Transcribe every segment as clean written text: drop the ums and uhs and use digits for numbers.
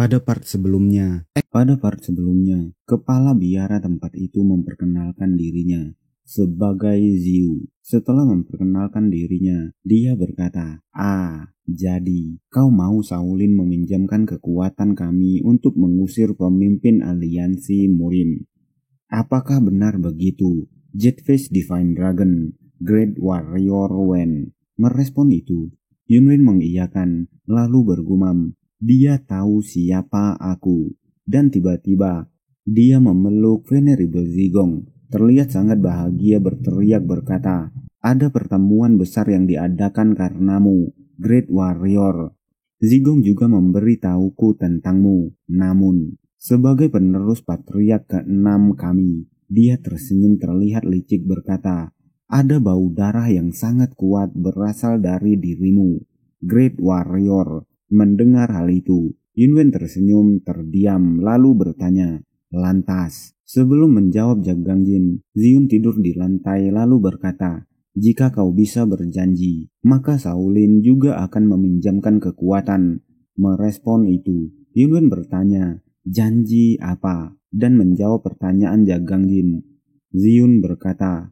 Pada part sebelumnya, kepala biara tempat itu memperkenalkan dirinya sebagai Ziu. Setelah memperkenalkan dirinya, dia berkata, jadi kau mau Shaolin meminjamkan kekuatan kami untuk mengusir pemimpin aliansi Murim. Apakah benar begitu? Jetface Divine Dragon, Great Warrior Wen merespon itu. Yunwen mengiyakan, lalu bergumam, dia tahu siapa aku. Dan tiba-tiba, dia memeluk Venerable Zigong. Terlihat sangat bahagia berteriak berkata, ada pertemuan besar yang diadakan karenamu, Great Warrior. Zigong juga memberitahuku tentangmu. Namun, sebagai penerus patriark ke-6 kami, dia tersenyum terlihat licik berkata, ada bau darah yang sangat kuat berasal dari dirimu, Great Warrior. Mendengar hal itu, Yunwen tersenyum terdiam lalu bertanya, lantas, sebelum menjawab Jagangjin, Ziun tidur di lantai lalu berkata, jika kau bisa berjanji, maka Shaolin juga akan meminjamkan kekuatan. Merespon itu, Yunwen bertanya, janji apa? Dan menjawab pertanyaan Jagangjin. Ziun berkata,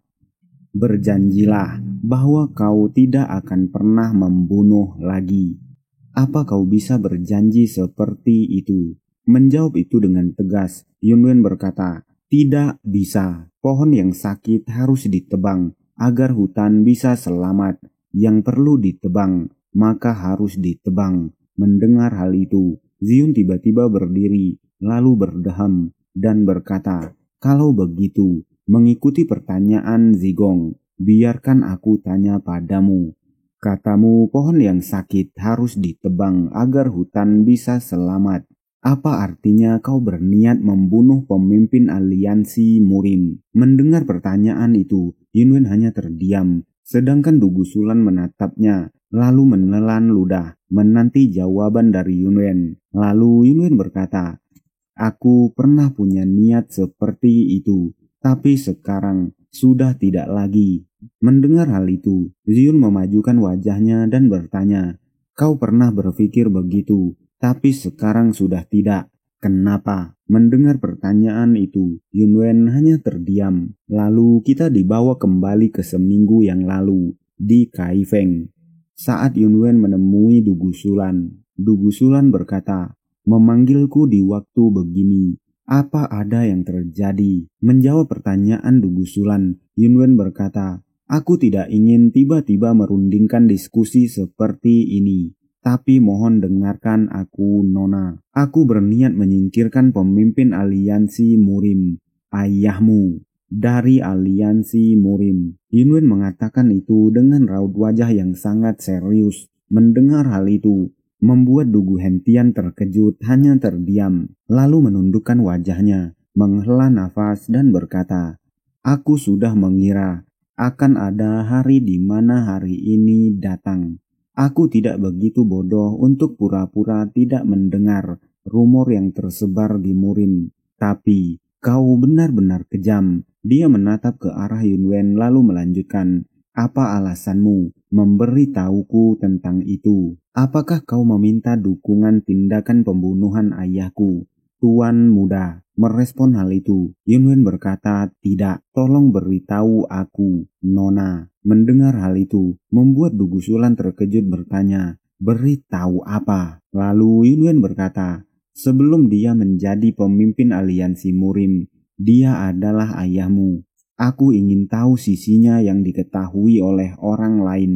berjanjilah bahwa kau tidak akan pernah membunuh lagi. Apa kau bisa berjanji seperti itu? Menjawab itu dengan tegas, Yunwen berkata, tidak bisa. Pohon yang sakit harus ditebang agar hutan bisa selamat. Yang perlu ditebang, maka harus ditebang. Mendengar hal itu, Ziun tiba-tiba berdiri, lalu berdeham dan berkata, kalau begitu, mengikuti pertanyaan Zigong, biarkan aku tanya padamu. Katamu pohon yang sakit harus ditebang agar hutan bisa selamat. Apa artinya kau berniat membunuh pemimpin aliansi Murim? Mendengar pertanyaan itu, Yunwen hanya terdiam, sedangkan Dugusulan menatapnya, lalu menelan ludah, menanti jawaban dari Yunwen. Lalu Yunwen berkata, aku pernah punya niat seperti itu, tapi sekarang sudah tidak lagi. Mendengar hal itu, Ziun memajukan wajahnya dan bertanya, kau pernah berpikir begitu, tapi sekarang sudah tidak. Kenapa? Mendengar pertanyaan itu, Yunwen hanya terdiam. Lalu kita dibawa kembali ke seminggu yang lalu di Kaifeng. Saat Yunwen menemui Dugusulan, Dugusulan berkata, memanggilku di waktu begini. Apa ada yang terjadi? Menjawab pertanyaan Dugusulan, Yunwen berkata, aku tidak ingin tiba-tiba merundingkan diskusi seperti ini. Tapi mohon dengarkan aku, Nona. Aku berniat menyingkirkan pemimpin aliansi Murim, ayahmu, dari aliansi Murim. Yunwen mengatakan itu dengan raut wajah yang sangat serius. Mendengar hal itu, membuat Dugu Hentian terkejut hanya terdiam, lalu menundukkan wajahnya, menghela nafas dan berkata, aku sudah mengira akan ada hari di mana hari ini datang. Aku tidak begitu bodoh untuk pura-pura tidak mendengar rumor yang tersebar di Murim. Tapi kau benar-benar kejam. Dia menatap ke arah Yunwen lalu melanjutkan, apa alasanmu memberitahuku tentang itu? Apakah kau meminta dukungan tindakan pembunuhan ayahku? Tuan muda merespon hal itu. Yunwen berkata, tidak, tolong beritahu aku, Nona. Mendengar hal itu, membuat Dugusulan terkejut bertanya, beritahu apa? Lalu Yunwen berkata, sebelum dia menjadi pemimpin aliansi Murim, dia adalah ayahmu. Aku ingin tahu sisinya yang diketahui oleh orang lain.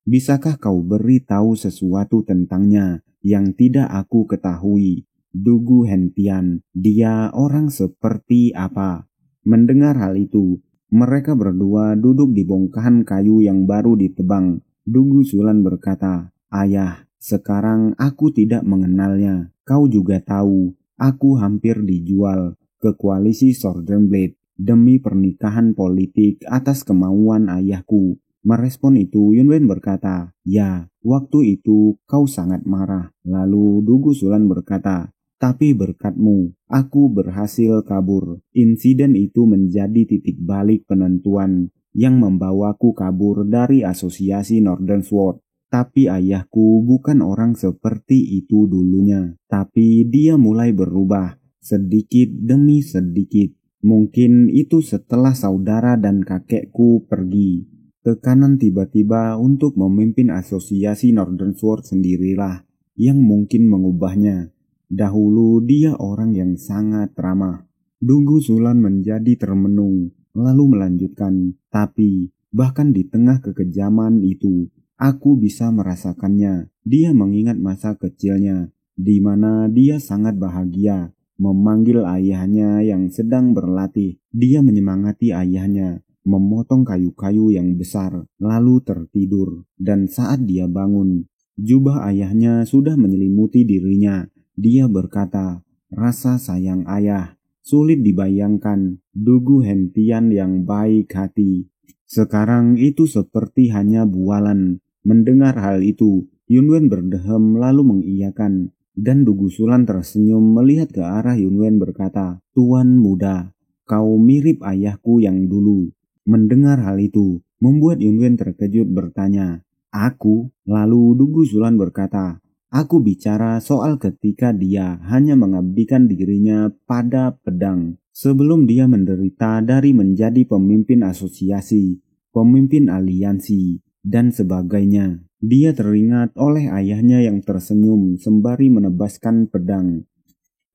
Bisakah kau beritahu sesuatu tentangnya yang tidak aku ketahui? Dugu Hentian, dia orang seperti apa? Mendengar hal itu, mereka berdua duduk di bongkahan kayu yang baru ditebang. Dugusulan berkata, ayah, sekarang aku tidak mengenalnya. Kau juga tahu, aku hampir dijual ke koalisi Southern Blade demi pernikahan politik atas kemauan ayahku. Merespon itu, Yunwen berkata, ya, waktu itu kau sangat marah. Lalu Dugusulan berkata, tapi berkatmu, aku berhasil kabur. Insiden itu menjadi titik balik penentuan yang membawaku kabur dari asosiasi Northern Sword. Tapi ayahku bukan orang seperti itu dulunya. Tapi dia mulai berubah sedikit demi sedikit. Mungkin itu setelah saudara dan kakekku pergi. Tekanan tiba-tiba untuk memimpin asosiasi Northern Sword sendirilah yang mungkin mengubahnya. Dahulu dia orang yang sangat ramah. Dugu Sulan menjadi termenung, lalu melanjutkan, tapi bahkan di tengah kekejaman itu, aku bisa merasakannya. Dia mengingat masa kecilnya, di mana dia sangat bahagia. Memanggil ayahnya yang sedang berlatih. Dia menyemangati ayahnya, memotong kayu-kayu yang besar, lalu tertidur. Dan saat dia bangun, jubah ayahnya sudah menyelimuti dirinya. Dia berkata, rasa sayang ayah, sulit dibayangkan. Dugu Hentian yang baik hati. Sekarang itu seperti hanya bualan. Mendengar hal itu, Yunwen berdehem lalu mengiyakan. Dan Dugu Sulan tersenyum melihat ke arah Yunwen berkata, Tuan muda, kau mirip ayahku yang dulu. Mendengar hal itu, membuat Yunwen terkejut bertanya, aku? Lalu Dugu Sulan berkata, aku bicara soal ketika dia hanya mengabdikan dirinya pada pedang. Sebelum dia menderita dari menjadi pemimpin asosiasi, pemimpin aliansi, dan sebagainya. Dia teringat oleh ayahnya yang tersenyum sembari menebaskan pedang.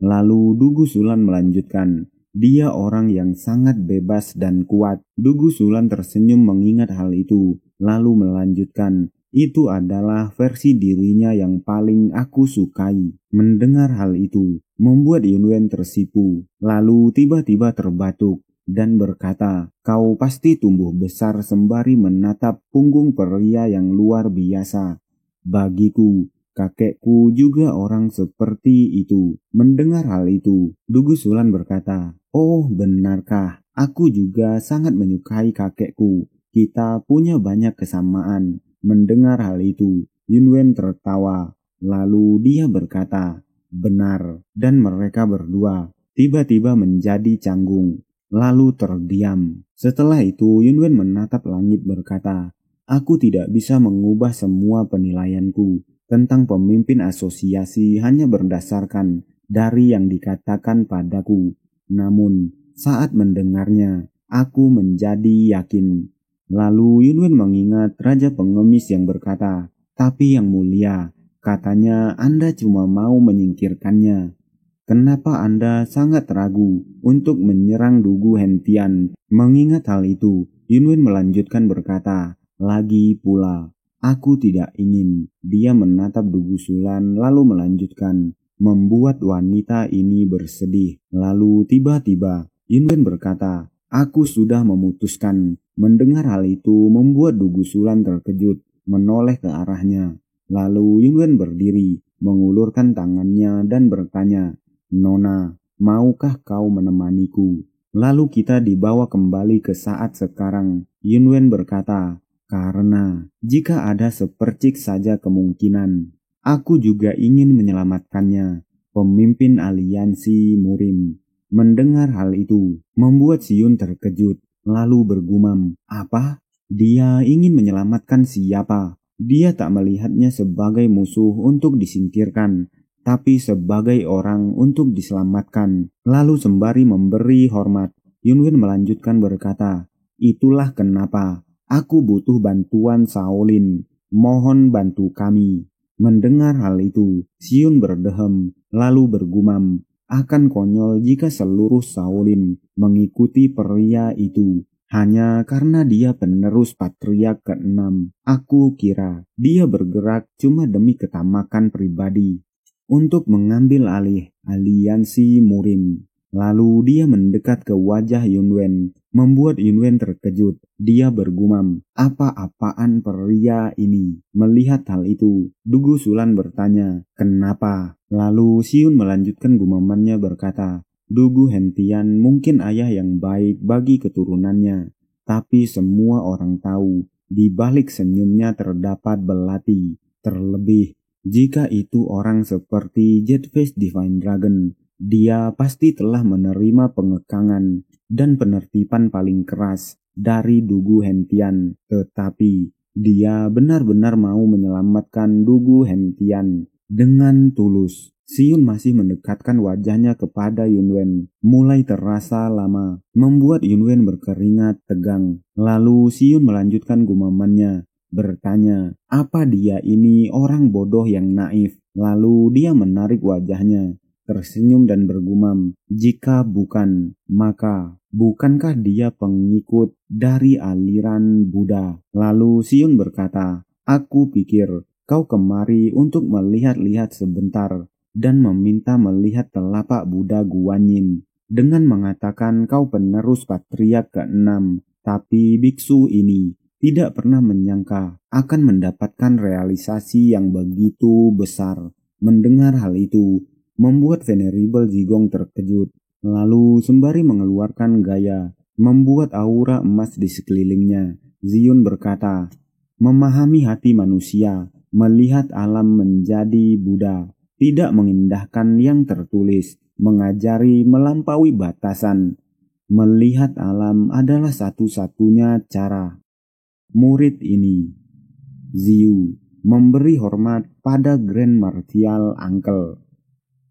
Lalu Dugu Sulan melanjutkan, dia orang yang sangat bebas dan kuat. Dugu Sulan tersenyum mengingat hal itu, lalu melanjutkan, itu adalah versi dirinya yang paling aku sukai. Mendengar hal itu, membuat Yunwen tersipu, lalu tiba-tiba terbatuk dan berkata, kau pasti tumbuh besar sembari menatap punggung pria yang luar biasa. Bagiku, kakekku juga orang seperti itu. Mendengar hal itu, Dugu Sulan berkata, oh benarkah? Aku juga sangat menyukai kakekku. Kita punya banyak kesamaan. Mendengar hal itu, Yunwen tertawa. Lalu dia berkata, benar. Dan mereka berdua tiba-tiba menjadi canggung. Lalu terdiam. Setelah itu Yunwen menatap langit berkata, aku tidak bisa mengubah semua penilaianku tentang pemimpin asosiasi hanya berdasarkan dari yang dikatakan padaku. Namun saat mendengarnya, aku menjadi yakin. Lalu Yunwen mengingat Raja Pengemis yang berkata, tapi yang mulia, katanya Anda cuma mau menyingkirkannya. Kenapa Anda sangat ragu untuk menyerang Dugu Hentian? Mengingat hal itu, Yunwen melanjutkan berkata, lagi pula, aku tidak ingin. Dia menatap Dugu Sulan lalu melanjutkan, membuat wanita ini bersedih. Lalu tiba-tiba, Yunwen berkata, aku sudah memutuskan. Mendengar hal itu membuat Dugu Sulan terkejut, menoleh ke arahnya. Lalu Yunwen berdiri, mengulurkan tangannya dan bertanya, Nona, maukah kau menemaniku? Lalu kita dibawa kembali ke saat sekarang. Yunwen berkata, karena jika ada sepercik saja kemungkinan, aku juga ingin menyelamatkannya. Pemimpin aliansi Murim. Mendengar hal itu, membuat Siun terkejut, lalu bergumam, apa? Dia ingin menyelamatkan siapa? Dia tak melihatnya sebagai musuh untuk disingkirkan, tapi sebagai orang untuk diselamatkan. Lalu sembari memberi hormat, Yunwen melanjutkan berkata, itulah kenapa aku butuh bantuan Shaolin. Mohon bantu kami. Mendengar hal itu, Siun berdehem, lalu bergumam, akan konyol jika seluruh Shaolin mengikuti pria itu. Hanya karena dia penerus patriark ke-6. Aku kira dia bergerak cuma demi ketamakan pribadi untuk mengambil alih aliansi Murim. Lalu dia mendekat ke wajah Yunwen, membuat Yunwen terkejut. Dia bergumam, apa-apaan pria ini? Melihat hal itu, Dugu Sulan bertanya, kenapa? Lalu Siun melanjutkan gumamannya berkata, Dugu Hentian mungkin ayah yang baik bagi keturunannya, tapi semua orang tahu di balik senyumnya terdapat belati. Terlebih jika itu orang seperti Jetface Divine Dragon, dia pasti telah menerima pengekangan dan penertiban paling keras dari Dugu Hentian. Tetapi Dia benar-benar mau menyelamatkan Dugu Hentian dengan tulus. Siun masih mendekatkan wajahnya kepada Yunwen. Mulai terasa lama, membuat Yunwen berkeringat tegang. Lalu Siun melanjutkan gumamannya, bertanya, apa dia ini orang bodoh yang naif? Lalu dia menarik wajahnya, tersenyum dan bergumam, jika bukan, maka bukankah dia pengikut dari aliran Buddha? Lalu Siun berkata, aku pikir kau kemari untuk melihat-lihat sebentar dan meminta melihat telapak Buddha Guanyin dengan mengatakan kau penerus patriark ke-6. Tapi biksu ini tidak pernah menyangka akan mendapatkan realisasi yang begitu besar. Mendengar hal itu membuat Venerable Zigong terkejut. Lalu sembari mengeluarkan gaya membuat aura emas di sekelilingnya, Ziun berkata, memahami hati manusia, melihat alam menjadi Buddha, tidak mengindahkan yang tertulis, mengajari melampaui batasan. Melihat alam adalah satu-satunya cara. Murid ini, Ziu, memberi hormat pada Grand Martial Uncle.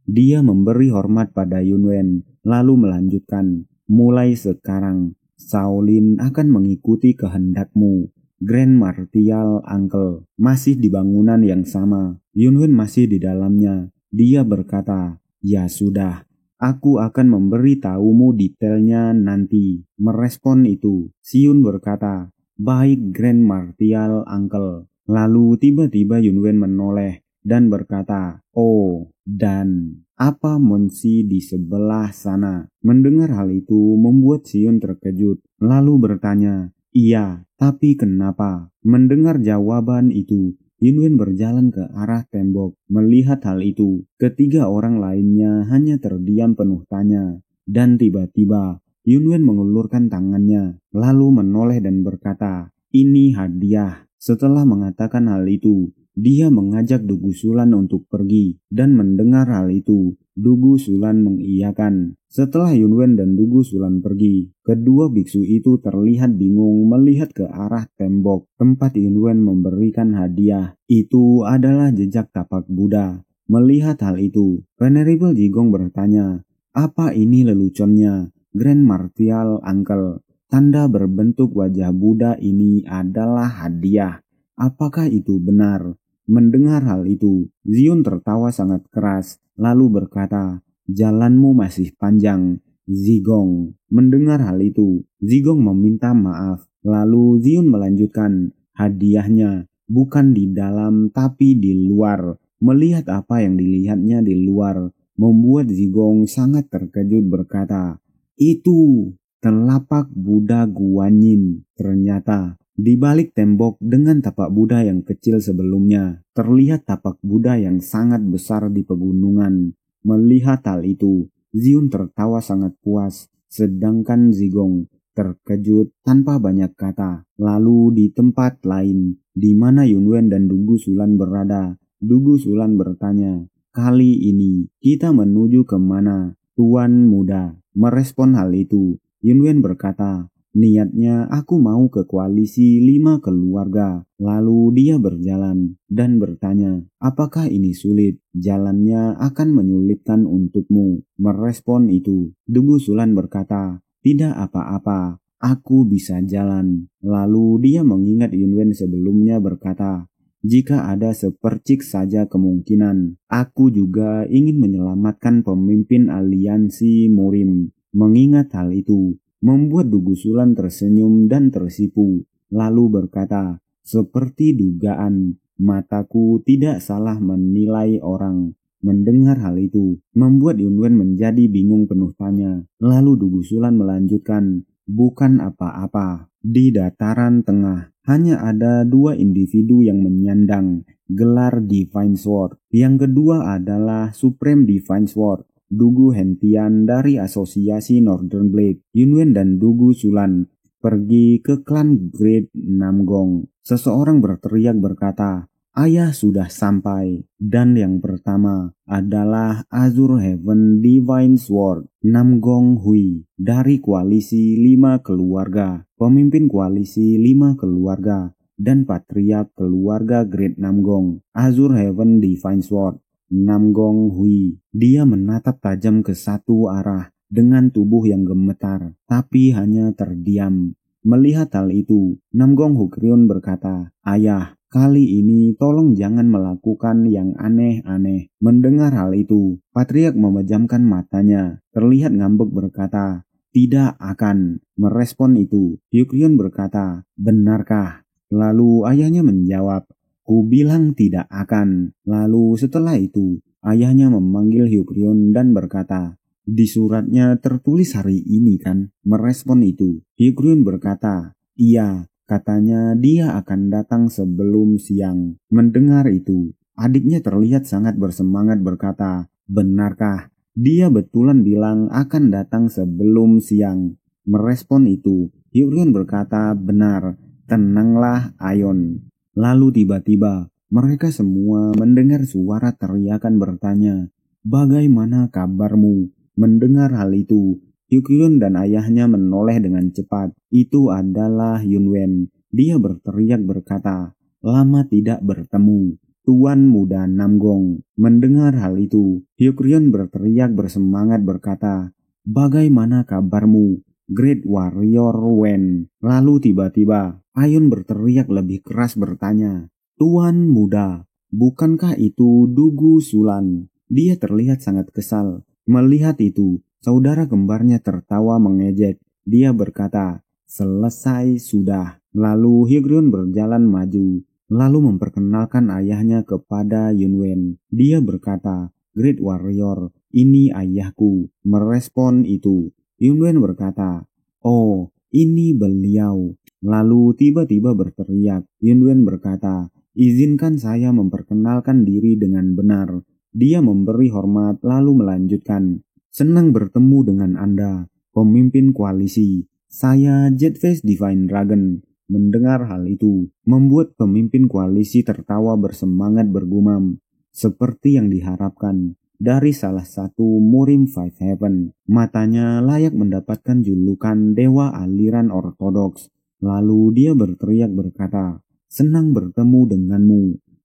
Dia memberi hormat pada Yunwen, lalu melanjutkan, mulai sekarang, Shaolin akan mengikuti kehendakmu. Grand Martial Uncle masih di bangunan yang sama. Yunwen masih di dalamnya. Dia berkata, ya sudah, aku akan memberi tahumu detailnya nanti. Merespon itu, Siun berkata, baik Grand Martial Uncle. Lalu tiba-tiba Yunwen menoleh dan berkata, oh, dan apa Monsi di sebelah sana? Mendengar hal itu membuat Siun terkejut, lalu bertanya, iya, tapi kenapa? Mendengar jawaban itu, Yunwen berjalan ke arah tembok. Melihat hal itu, ketiga orang lainnya hanya terdiam penuh tanya. Dan tiba-tiba, Yunwen mengulurkan tangannya, lalu menoleh dan berkata, ini hadiah. Setelah mengatakan hal itu, dia mengajak Dugu Sulan untuk pergi. Dan mendengar hal itu, Dugu Sulan mengiyakan. Setelah Yunwen dan Dugu Sulan pergi, kedua biksu itu terlihat bingung melihat ke arah tembok tempat Yunwen memberikan hadiah. Itu adalah jejak tapak Buddha. Melihat hal itu, Venerable Zigong bertanya, apa ini leluconnya? Grand Martial Uncle, tanda berbentuk wajah Buddha ini adalah hadiah. Apakah itu benar? Mendengar hal itu, Ziun tertawa sangat keras, lalu berkata, jalanmu masih panjang, Zigong. Mendengar hal itu, Zigong meminta maaf. Lalu Ziun melanjutkan, hadiahnya bukan di dalam tapi di luar. Melihat apa yang dilihatnya di luar, membuat Zigong sangat terkejut berkata, itu telapak Buddha Guanyin. Ternyata di balik tembok dengan tapak Buddha yang kecil sebelumnya, terlihat tapak Buddha yang sangat besar di pegunungan. Melihat hal itu, Ziun tertawa sangat puas, sedangkan Zigong terkejut tanpa banyak kata. Lalu di tempat lain, di mana Yunwen dan Dugu Sulan berada, Dugu Sulan bertanya, kali ini kita menuju kemana, Tuan Muda? Merespon hal itu, Yunwen berkata, niatnya aku mau ke koalisi 5 keluarga. Lalu dia berjalan dan bertanya, apakah ini sulit? Jalannya akan menyulitkan untukmu. Merespon itu, Dugu Sulan berkata, tidak apa-apa, aku bisa jalan. Lalu dia mengingat Yunwen sebelumnya berkata, jika ada sepercik saja kemungkinan, aku juga ingin menyelamatkan pemimpin aliansi Murim. Mengingat hal itu, membuat Dugu Sulan tersenyum dan tersipu, lalu berkata, seperti dugaan, mataku tidak salah menilai orang. Mendengar hal itu, membuat Yunwen menjadi bingung penuh tanya. Lalu Dugu Sulan melanjutkan, bukan apa-apa. Di dataran tengah, hanya ada 2 individu yang menyandang gelar Divine Sword. Yang kedua adalah Supreme Divine Sword, Dugu Hentian dari Asosiasi Northern Blade. Yunwen dan Dugu Sulan pergi ke klan Great Namgong. Seseorang berteriak berkata, ayah sudah sampai. Dan yang pertama adalah Azure Heaven Divine Sword, Namgong Hui dari koalisi 5 keluarga. Pemimpin koalisi 5 keluarga dan patriark keluarga Great Namgong, Azure Heaven Divine Sword, Namgong Hui. Dia menatap tajam ke satu arah dengan tubuh yang gemetar, tapi hanya terdiam. Melihat hal itu, Namgong Hukriun berkata, "Ayah, kali ini tolong jangan melakukan yang aneh-aneh." Mendengar hal itu, patriark memejamkan matanya, terlihat ngambek berkata, "Tidak akan." Merespon itu, Hukriun berkata, "Benarkah?" Lalu ayahnya menjawab, "Ku bilang tidak akan." Lalu setelah itu, ayahnya memanggil Hukriun dan berkata, "Di suratnya tertulis hari ini kan?" Merespon itu, Hukriun berkata, "Iya, katanya dia akan datang sebelum siang." Mendengar itu, adiknya terlihat sangat bersemangat berkata, "Benarkah? Dia betulan bilang akan datang sebelum siang." Merespon itu, Hukriun berkata, "Benar, tenanglah Ayon." Lalu tiba-tiba mereka semua mendengar suara teriakan bertanya, "Bagaimana kabarmu?" Mendengar hal itu, Hukriun dan ayahnya menoleh dengan cepat. Itu adalah Yunwen. Dia berteriak berkata, "Lama tidak bertemu, Tuan Muda Namgong." Mendengar hal itu, Hukriun berteriak bersemangat berkata, "Bagaimana kabarmu, Great Warrior Wen?" Lalu tiba-tiba, Ayun berteriak lebih keras bertanya, "Tuan Muda, bukankah itu Dugu Sulan?" Dia terlihat sangat kesal. Melihat itu, saudara kembarnya tertawa mengejek. Dia berkata, "Selesai sudah." Lalu Hukriun berjalan maju, lalu memperkenalkan ayahnya kepada Yunwen. Dia berkata, "Great Warrior, ini ayahku." Merespon itu, Yunwen berkata, "Oh, ini beliau." Lalu tiba-tiba berteriak. Yunwen berkata, "Izinkan saya memperkenalkan diri dengan benar." Dia memberi hormat lalu melanjutkan, "Senang bertemu dengan Anda, pemimpin koalisi. Saya Jetface Divine Dragon." Mendengar hal itu, membuat pemimpin koalisi tertawa bersemangat bergumam, seperti yang diharapkan dari salah satu murim Five Heaven. Matanya layak mendapatkan julukan Dewa Aliran Ortodoks. Lalu dia berteriak berkata, "Senang bertemu denganmu,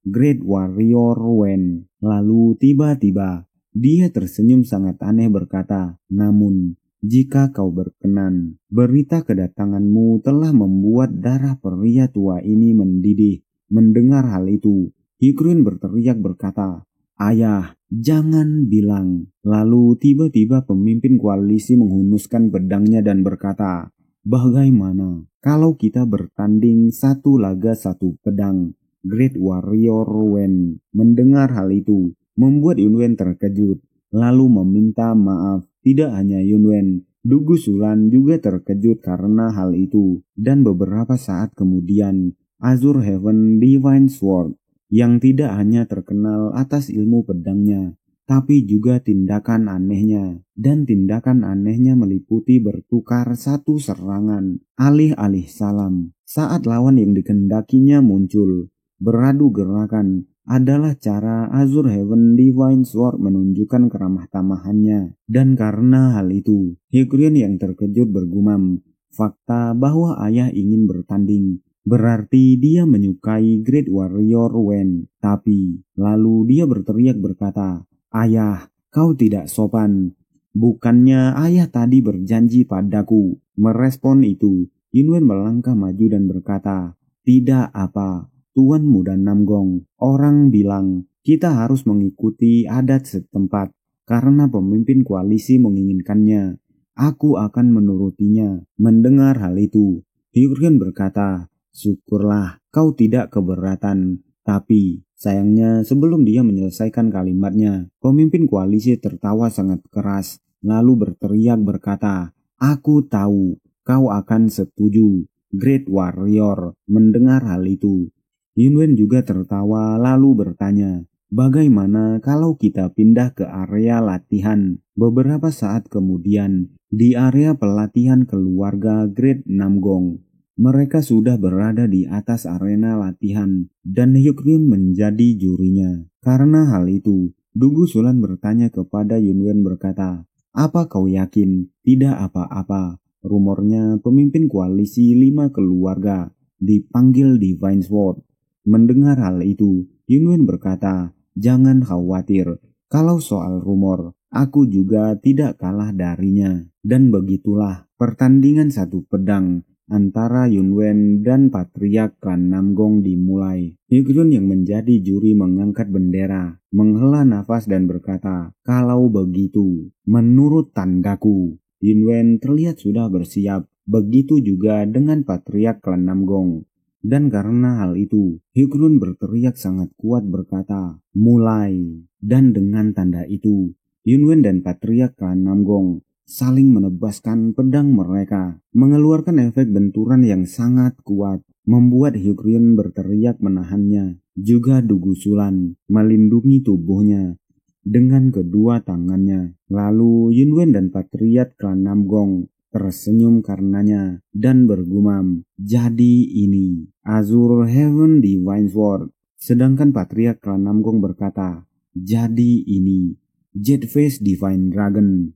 Great Warrior Wen." Lalu tiba-tiba dia tersenyum sangat aneh berkata, "Namun, jika kau berkenan, berita kedatanganmu telah membuat darah pria tua ini mendidih." Mendengar hal itu, Hukriun berteriak berkata, "Ayah, jangan bilang." Lalu tiba-tiba pemimpin koalisi menghunuskan pedangnya dan berkata, "Bagaimana kalau kita bertanding satu laga satu pedang, Great Warrior Wen?" Mendengar hal itu, membuat Yunwen terkejut, lalu meminta maaf. Tidak hanya Yunwen, Dugu Sulan juga terkejut karena hal itu. Dan beberapa saat kemudian, Azure Heaven Divine Sword, yang tidak hanya terkenal atas ilmu pedangnya, tapi juga tindakan anehnya. Dan tindakan anehnya meliputi bertukar satu serangan, alih-alih salam. Saat lawan yang dikehendakinya muncul, beradu gerakan adalah cara Azure Heaven Divine Sword menunjukkan keramah tamahannya. Dan karena hal itu, Hukriun yang terkejut bergumam, fakta bahwa ayah ingin bertanding berarti dia menyukai Great Warrior Wen. Tapi, lalu dia berteriak berkata, "Ayah, kau tidak sopan. Bukannya ayah tadi berjanji padaku." Merespon itu, Yunwen melangkah maju dan berkata, "Tidak apa, Tuan Muda Namgong. Orang bilang kita harus mengikuti adat setempat karena pemimpin koalisi menginginkannya. Aku akan menurutinya." Mendengar hal itu, Hukriun berkata, "Syukurlah kau tidak keberatan." Tapi sayangnya sebelum dia menyelesaikan kalimatnya, pemimpin koalisi tertawa sangat keras lalu berteriak berkata, "Aku tahu kau akan setuju, Great Warrior." Mendengar hal itu, Yunwen juga tertawa lalu bertanya, "Bagaimana kalau kita pindah ke area latihan?" Beberapa saat kemudian, di area pelatihan keluarga Great Namgong, mereka sudah berada di atas arena latihan dan Hukriun menjadi jurinya. Karena hal itu, Dugu Sulan bertanya kepada Yunwen berkata, "Apa kau yakin? Tidak apa-apa." Rumornya pemimpin koalisi 5 keluarga dipanggil Divine Sword. Mendengar hal itu, Yunwen berkata, "Jangan khawatir, kalau soal rumor, aku juga tidak kalah darinya." Dan begitulah pertandingan satu pedang antara Yunwen dan Patriark Klan Namgong dimulai. Hyukjun yang menjadi juri mengangkat bendera, menghela nafas dan berkata, "Kalau begitu, menurut tandaku." Yunwen terlihat sudah bersiap, begitu juga dengan Patriark Klan Namgong. Dan karena hal itu, Hyukjun berteriak sangat kuat berkata, "Mulai." Dan dengan tanda itu, Yunwen dan Patriark Klan Namgong saling menebaskan pedang mereka, mengeluarkan efek benturan yang sangat kuat, membuat Hyukjun berteriak menahannya. Juga Dugusulan melindungi tubuhnya dengan kedua tangannya. Lalu Yunwen dan Patriark Klan Namgong tersenyum karenanya dan bergumam, "Jadi ini Azure Heaven Divine Sword." Sedangkan Patriark Klan Namgong berkata, "Jadi ini Jet Face Divine Dragon."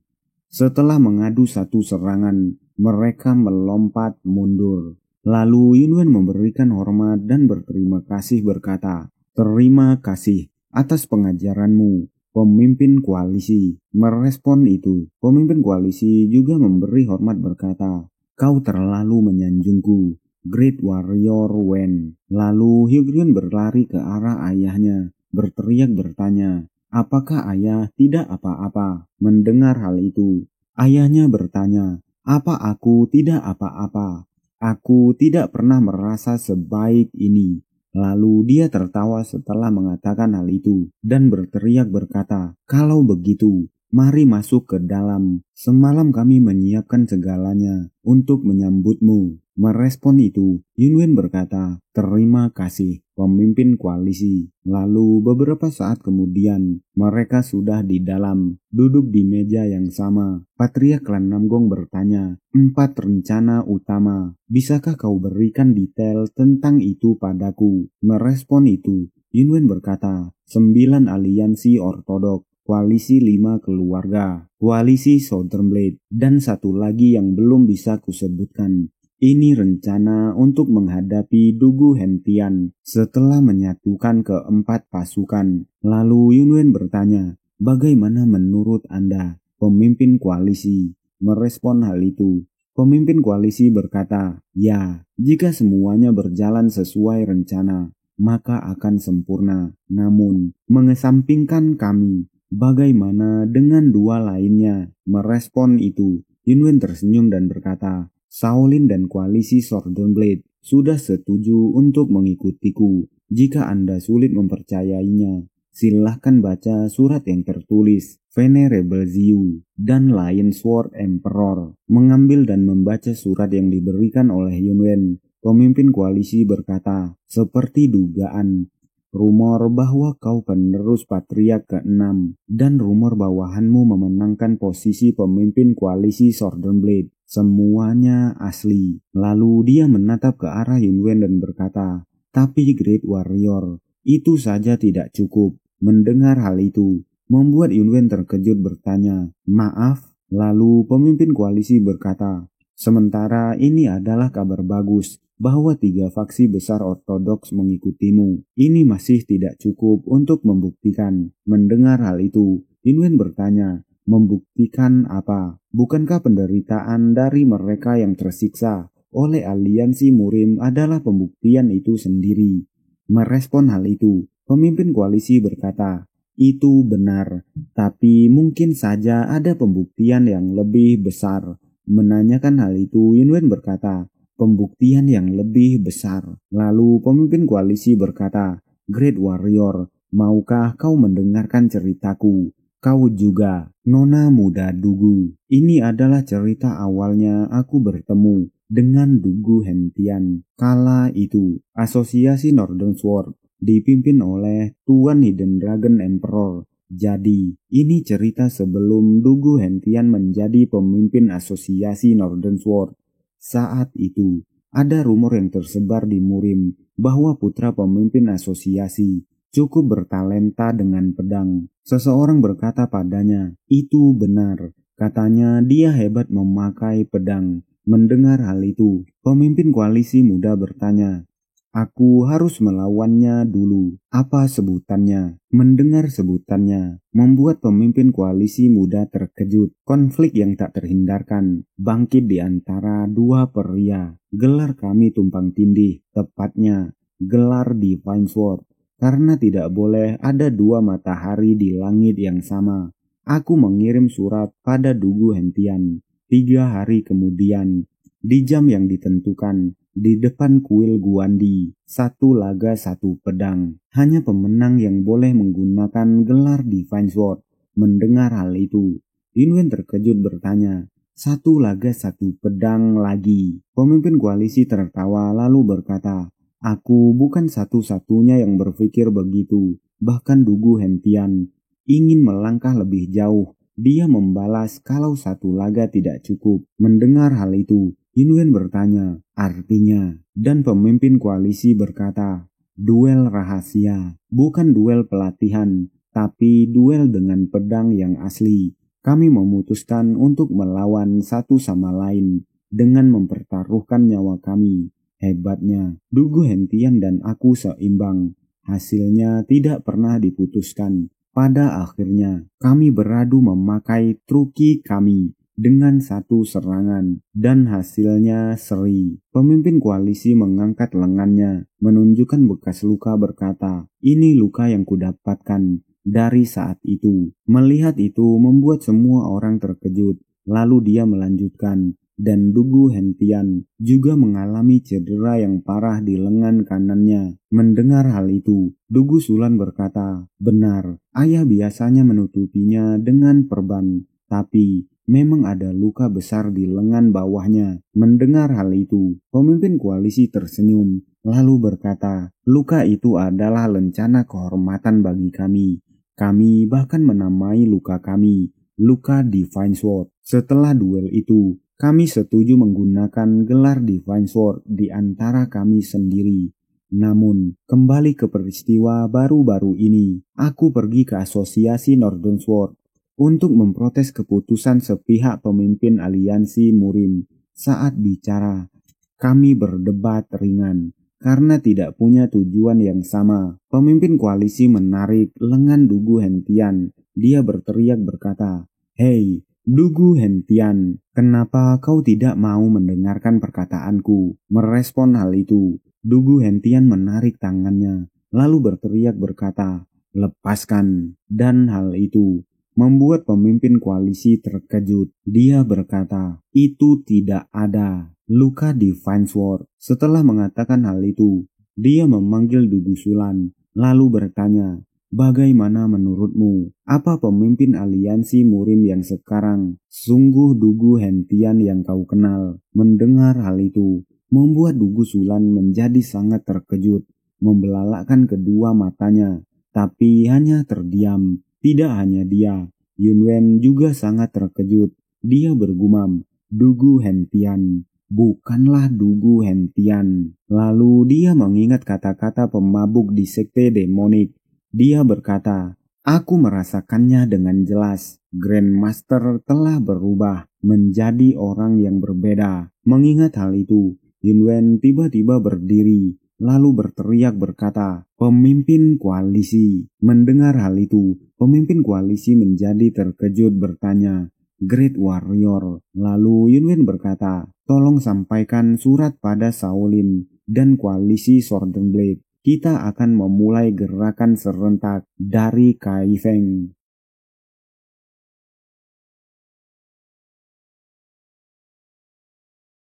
Setelah mengadu satu serangan, mereka melompat mundur. Lalu Yunwen memberikan hormat dan berterima kasih berkata, "Terima kasih atas pengajaranmu, pemimpin koalisi." Merespon itu, pemimpin koalisi juga memberi hormat berkata, "Kau terlalu menyanjungku, Great Warrior Wen." Lalu Hyukjun berlari ke arah ayahnya, berteriak bertanya, "Apakah ayah tidak apa-apa?" Mendengar hal itu, ayahnya bertanya, "Apa aku tidak apa-apa? Aku tidak pernah merasa sebaik ini." Lalu dia tertawa setelah mengatakan hal itu dan berteriak berkata, "Kalau begitu, mari masuk ke dalam. Semalam kami menyiapkan segalanya untuk menyambutmu." Merespon itu, Yunwen berkata, "Terima kasih, pemimpin koalisi." Lalu beberapa saat kemudian, mereka sudah di dalam, duduk di meja yang sama. Patriark Klan Namgong bertanya, "4 rencana utama, bisakah kau berikan detail tentang itu padaku?" Merespon itu, Yunwen berkata, 9 aliansi ortodok, koalisi 5 keluarga, koalisi Southern Blade, dan satu lagi yang belum bisa kusebutkan. Ini rencana untuk menghadapi Dugu Hentian setelah menyatukan keempat pasukan. Lalu Yunwen bertanya, "Bagaimana menurut Anda, pemimpin koalisi?" Merespon hal itu, pemimpin koalisi berkata, "Ya, jika semuanya berjalan sesuai rencana, maka akan sempurna. Namun, mengesampingkan kami, bagaimana dengan 2 lainnya?" Merespon itu, Yunwen tersenyum dan berkata, "Shaolin dan koalisi Southern Blade sudah setuju untuk mengikutiku. Jika Anda sulit mempercayainya, silahkan baca surat yang tertulis Venerable Ziu dan Lion Sword Emperor." Mengambil dan membaca surat yang diberikan oleh Yunwen, pemimpin koalisi berkata, "Seperti dugaan, rumor bahwa kau penerus Patriark ke-6 dan rumor bawahanmu memenangkan posisi pemimpin koalisi Southern Blade, semuanya asli." Lalu dia menatap ke arah Yunwen dan berkata, "Tapi Great Warrior, itu saja tidak cukup." Mendengar hal itu, membuat Yunwen terkejut bertanya, "Maaf?" Lalu pemimpin koalisi berkata, "Sementara ini adalah kabar bagus bahwa 3 faksi besar ortodoks mengikutimu. Ini masih tidak cukup untuk membuktikan." Mendengar hal itu, Yunwen bertanya, "Membuktikan apa? Bukankah penderitaan dari mereka yang tersiksa oleh aliansi Murim adalah pembuktian itu sendiri?" Merespon hal itu, pemimpin koalisi berkata, "Itu benar, tapi mungkin saja ada pembuktian yang lebih besar." Menanyakan hal itu, Yunwen berkata, "Pembuktian yang lebih besar." Lalu pemimpin koalisi berkata, "Great Warrior, maukah kau mendengarkan ceritaku? Kau juga, Nona Muda Dugu. Ini adalah cerita awalnya aku bertemu dengan Dugu Hentian. Kala itu, Asosiasi Northern Sword dipimpin oleh Tuan Hidden Dragon Emperor. Jadi, ini cerita sebelum Dugu Hentian menjadi pemimpin Asosiasi Northern Sword. Saat itu, ada rumor yang tersebar di Murim bahwa putra pemimpin asosiasi cukup bertalenta dengan pedang. Seseorang berkata padanya, "Itu benar. Katanya dia hebat memakai pedang." Mendengar hal itu, pemimpin koalisi muda bertanya, "Aku harus melawannya dulu. Apa sebutannya?" Mendengar sebutannya, membuat pemimpin koalisi muda terkejut. Konflik yang tak terhindarkan bangkit di antara dua pria. Gelar kami tumpang tindih, tepatnya gelar Divine Sword. Karena tidak boleh ada dua matahari di langit yang sama. Aku mengirim surat pada Dugu Hentian. 3 hari kemudian, di jam yang ditentukan, di depan kuil Guandi, 1 laga 1 pedang. Hanya pemenang yang boleh menggunakan gelar Divine Sword. Mendengar hal itu, Yunwen terkejut bertanya, 1 laga 1 pedang lagi. Pemimpin koalisi tertawa lalu berkata, "Aku bukan satu-satunya yang berpikir begitu. Bahkan Dugu Hentian ingin melangkah lebih jauh." Dia membalas kalau 1 laga tidak cukup. Mendengar hal itu, Yunwen bertanya, "Artinya?" Dan pemimpin koalisi berkata, "Duel rahasia, bukan duel pelatihan, tapi duel dengan pedang yang asli. Kami memutuskan untuk melawan satu sama lain dengan mempertaruhkan nyawa kami. Hebatnya, Dugu Hentian dan aku seimbang. Hasilnya tidak pernah diputuskan. Pada akhirnya, kami beradu memakai truki kami dengan satu serangan, dan hasilnya seri." Pemimpin koalisi mengangkat lengannya, menunjukkan bekas luka berkata, "Ini luka yang kudapatkan dari saat itu." Melihat itu membuat semua orang terkejut. Lalu dia melanjutkan, dan Dugu Hentian juga mengalami cedera yang parah di lengan kanannya. Mendengar hal itu, Dugu Sulan berkata, "Benar, ayah biasanya menutupinya dengan perban, tapi memang ada luka besar di lengan bawahnya." Mendengar hal itu, pemimpin koalisi tersenyum, lalu berkata, "Luka itu adalah lencana kehormatan bagi kami. Kami bahkan menamai luka kami, luka Divine Sword." Setelah duel itu, kami setuju menggunakan gelar Divine Sword di antara kami sendiri. Namun, kembali ke peristiwa baru-baru ini, aku pergi ke asosiasi Northern Sword untuk memprotes keputusan sepihak pemimpin aliansi Murim. Saat bicara, kami berdebat ringan karena tidak punya tujuan yang sama. Pemimpin koalisi menarik lengan Dugu Hentian. Dia berteriak berkata, "Hei, Dugu Hentian, kenapa kau tidak mau mendengarkan perkataanku?" Merespon hal itu, Dugu Hentian menarik tangannya, lalu berteriak berkata, "Lepaskan." Dan hal itu membuat pemimpin koalisi terkejut. Dia berkata, "Itu tidak ada luka Divine Sword." Setelah mengatakan hal itu, dia memanggil Dugu Sulan, lalu bertanya, "Bagaimana menurutmu? Apa pemimpin aliansi Murim yang sekarang sungguh Dugu Hentian yang kau kenal?" Mendengar hal itu, membuat Dugu Sulan menjadi sangat terkejut, membelalakkan kedua matanya, tapi hanya terdiam. Tidak hanya dia, Yunwen juga sangat terkejut. Dia bergumam, "Dugu Hentian, bukanlah Dugu Hentian." Lalu dia mengingat kata-kata pemabuk di sekte demonik. Dia berkata, "Aku merasakannya dengan jelas. Grandmaster telah berubah menjadi orang yang berbeda." Mengingat hal itu, Yunwen tiba-tiba berdiri, lalu berteriak berkata, "Pemimpin koalisi." Mendengar hal itu, pemimpin koalisi menjadi terkejut bertanya, "Great Warrior." Lalu Yunwen berkata, "Tolong sampaikan surat pada Shaolin dan koalisi Sword and Blade. Kita akan memulai gerakan serentak dari Kaifeng."